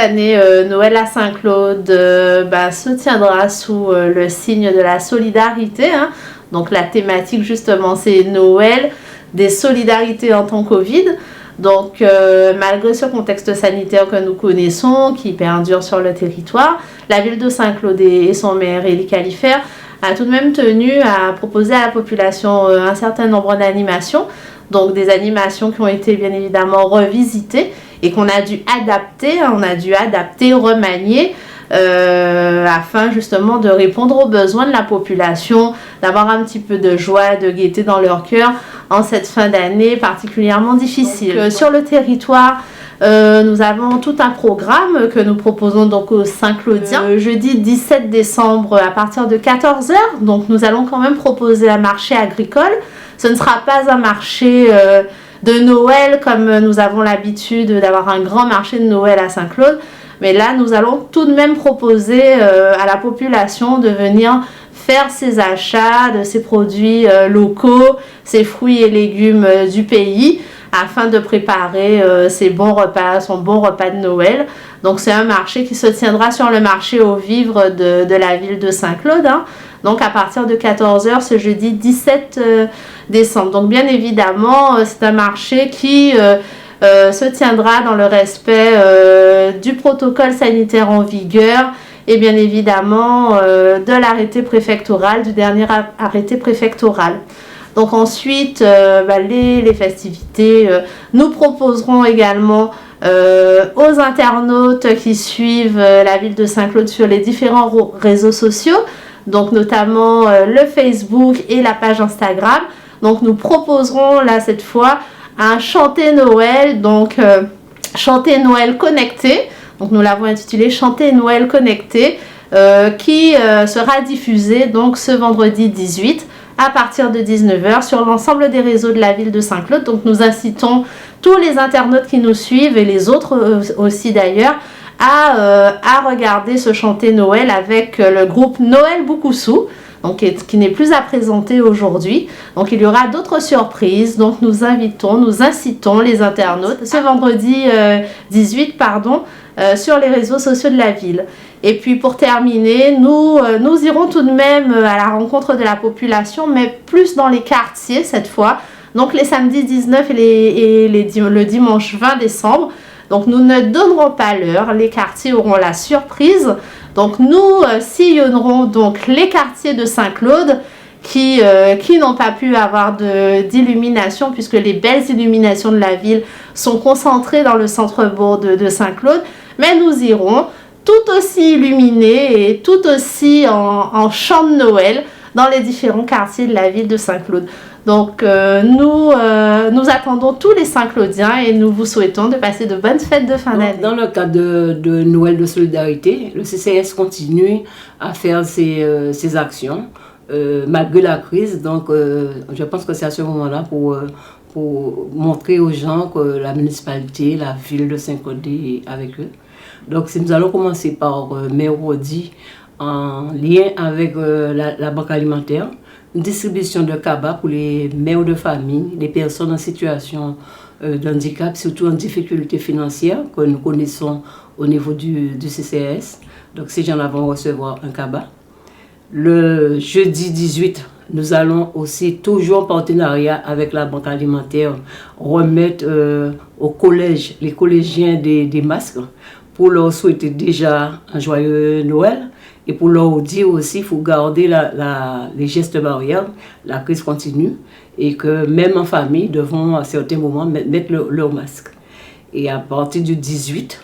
année, Noël à Saint-Claude se tiendra sous le signe de la solidarité. Hein. Donc la thématique justement c'est Noël, des solidarités en temps Covid. Donc malgré ce contexte sanitaire que nous connaissons, qui perdure sur le territoire, la ville de Saint-Claude et son maire Élie Califère a tout de même tenu à proposer à la population un certain nombre d'animations. Donc des animations qui ont été bien évidemment revisitées et qu'on a dû adapter, remanier afin justement de répondre aux besoins de la population, d'avoir un petit peu de joie, de gaieté dans leur cœur en cette fin d'année particulièrement difficile. Donc, sur le territoire, nous avons tout un programme que nous proposons donc aux Saint-Claudiens. Jeudi 17 décembre à partir de 14 h, donc nous allons quand même proposer un marché agricole. Ce ne sera pas un marché de Noël comme nous avons l'habitude d'avoir un grand marché de Noël à Saint-Claude. Mais là, nous allons tout de même proposer à la population de venir faire ses achats de ces produits locaux, ces fruits et légumes du pays, afin de préparer son bon repas de Noël. Donc c'est un marché qui se tiendra sur le marché aux vivres de la ville de Saint-Claude. Hein. Donc à partir de 14 h ce jeudi 17 décembre. Donc bien évidemment, c'est un marché qui se tiendra dans le respect du protocole sanitaire en vigueur et bien évidemment de l'arrêté préfectoral, du dernier arrêté préfectoral. Donc ensuite, les festivités, nous proposerons également aux internautes qui suivent la ville de Saint-Claude sur les différents réseaux sociaux, donc notamment le Facebook et la page Instagram. Donc nous proposerons là cette fois un chanter Noël, donc chanter Noël connecté. Donc nous l'avons intitulé chanter Noël connecté, qui sera diffusé donc ce vendredi 18 à partir de 19 h sur l'ensemble des réseaux de la ville de Saint-Claude. Donc nous incitons tous les internautes qui nous suivent et les autres aussi d'ailleurs à regarder ce chanter Noël avec le groupe Noël Boukoussou, donc qui n'est plus à présenter aujourd'hui. Donc il y aura d'autres surprises. Donc nous incitons les internautes ce vendredi 18 sur les réseaux sociaux de la ville. Et puis pour terminer, nous irons tout de même à la rencontre de la population, mais plus dans les quartiers cette fois. Donc les samedis 19 et le dimanche 20 décembre. Donc nous ne donnerons pas l'heure, les quartiers auront la surprise. Donc nous sillonnerons donc les quartiers de Saint-Claude qui n'ont pas pu avoir d'illumination, puisque les belles illuminations de la ville sont concentrées dans le centre-bourg de Saint-Claude. Mais nous irons tout aussi illuminés et tout aussi en chant de Noël dans les différents quartiers de la ville de Saint-Claude. Donc nous attendons tous les Saint-Claudiens et nous vous souhaitons de passer de bonnes fêtes de fin d'année. Dans le cadre de Noël de solidarité, le CCS continue à faire ses actions malgré la crise. Donc je pense que c'est à ce moment-là pour montrer aux gens que la municipalité, la ville de Saint-Claude est avec eux. Donc nous allons commencer par mercredi en lien avec la banque alimentaire. Une distribution de cabas pour les mères de famille, les personnes en situation de handicap, surtout en difficulté financière, que nous connaissons au niveau du CCS. Donc ces gens-là vont recevoir un cabas. Le jeudi 18, nous allons aussi, toujours en partenariat avec la banque alimentaire, remettre au collège, les collégiens des masques pour leur souhaiter déjà un joyeux Noël. Et pour leur dire aussi, il faut garder les gestes barrières, la crise continue, et que même en famille, devront à certains moments mettre leur masque. Et à partir du 18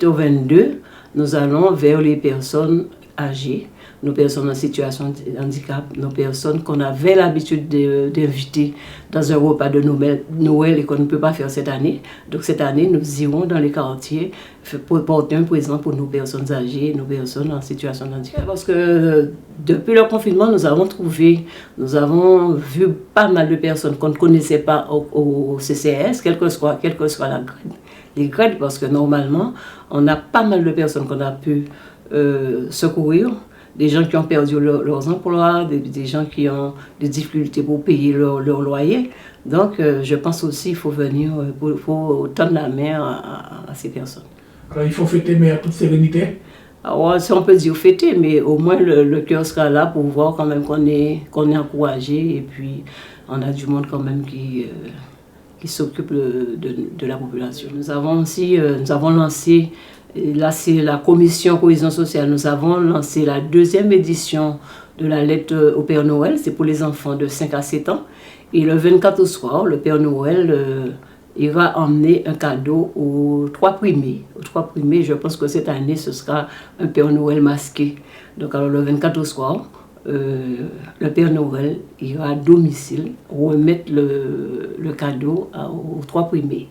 au 22, nous allons vers les personnes âgées, nos personnes en situation de handicap, nos personnes qu'on avait l'habitude d'inviter dans un repas de Noël et qu'on ne peut pas faire cette année. Donc cette année, nous irons dans les quartiers pour porter un présent pour nos personnes âgées, nos personnes en situation de handicap. Parce que depuis le confinement, nous avons vu pas mal de personnes qu'on ne connaissait pas au CCS, quelle que soit la grade. Les grades, parce que normalement, on a pas mal de personnes qu'on a pu secourir. Des gens qui ont perdu leurs emplois, des gens qui ont des difficultés pour payer leur loyer. Donc, je pense aussi qu'il faut venir, pour tendre la main à ces personnes. Alors il faut fêter, mais à toute sérénité. Alors, si on peut dire fêter, mais au moins le cœur sera là pour voir quand même qu'on est encouragé et puis on a du monde quand même qui s'occupe de la population. Nous avons aussi nous avons lancé, là c'est la commission cohésion sociale, nous avons lancé la 2e édition de la lettre au Père Noël, c'est pour les enfants de 5 à 7 ans. Et le 24 au soir, le Père Noël ira emmener un cadeau aux 3 primés. Aux 3 primés, je pense que cette année, ce sera un Père Noël masqué. Donc alors le 24 au soir, le Père Noël ira à domicile remettre le cadeau aux 3 primés.